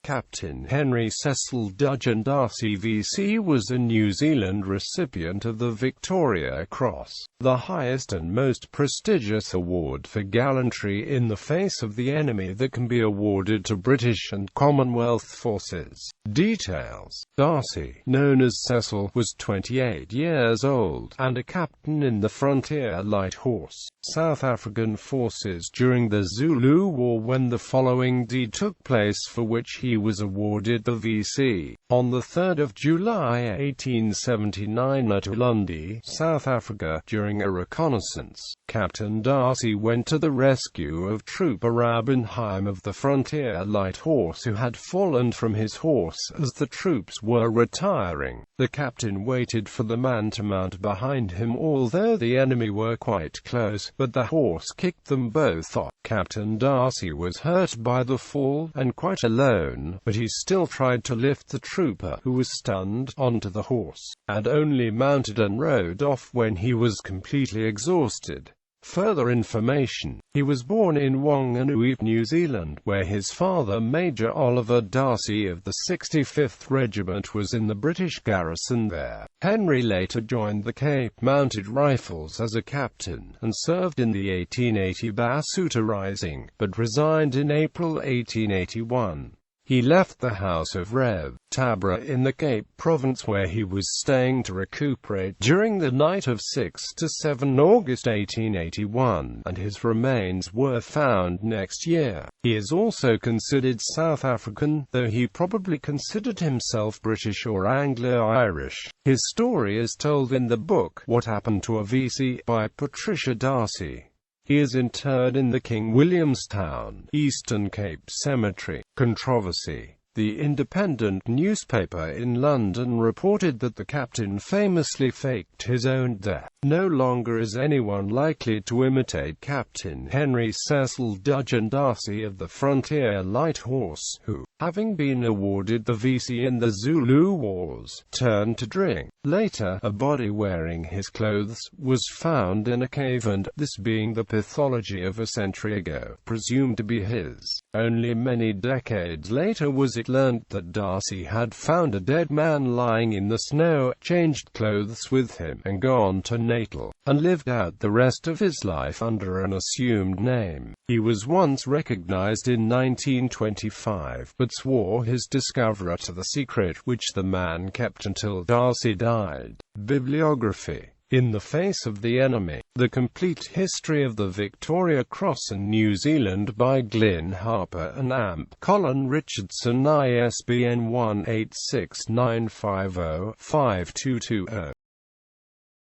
Captain Henry Cecil Dudgeon D'Arcy VC was a New Zealand recipient of the Victoria Cross, the highest and most prestigious award for gallantry in the face of the enemy that can be awarded to British and Commonwealth forces. Details: D'Arcy, known as Cecil, was 28 years old, and a captain in the Frontier Light Horse, South African forces during the Zulu War when the following deed took place for which he was awarded the VC. On 3 July 1879 at Ulundi, South Africa, during a reconnaissance, Captain D'Arcy went to the rescue of Trooper Rabenheim of the Frontier Light Horse who had fallen from his horse as the troops were retiring. The captain waited for the man to mount behind him although the enemy were quite close, but the horse kicked them both off. Captain D'Arcy was hurt by the fall, and quite alone, but he still tried to lift the trooper, who was stunned, onto the horse, and only mounted and rode off when he was completely exhausted. Further information: he was born in Whanganui, New Zealand, where his father, Major Oliver D'Arcy of the 65th Regiment, was in the British garrison there. Henry later joined the Cape Mounted Rifles as a captain, and served in the 1880 Basuta Rising, but resigned in April 1881. He left the house of Rev. Tabra in the Cape Province where he was staying to recuperate during the night of 6 to 7 August 1881, and his remains were found next year. He is also considered South African, though he probably considered himself British or Anglo-Irish. His story is told in the book What Happened to a VC by Patricia D'Arcy. He is interred in the King Williamstown, Eastern Cape Cemetery. Controversy: the Independent newspaper in London reported that the captain famously faked his own death. No longer is anyone likely to imitate Captain Henry Cecil Dudgeon D'Arcy of the Frontier Light Horse, who, having been awarded the VC in the Zulu Wars, turned to drink. Later, a body wearing his clothes was found in a cave, and, this being the pathology of a century ago, presumed to be his. Only many decades later was it learned that D'Arcy had found a dead man lying in the snow, changed clothes with him, and gone to Natal, and lived out the rest of his life under an assumed name. He was once recognized in 1925, but swore his discoverer to the secret which the man kept until D'Arcy died. Bibliography: In the Face of the Enemy, The Complete History of the Victoria Cross in New Zealand by Glyn Harper and Amp. Colin Richardson, ISBN 1-86950-5220.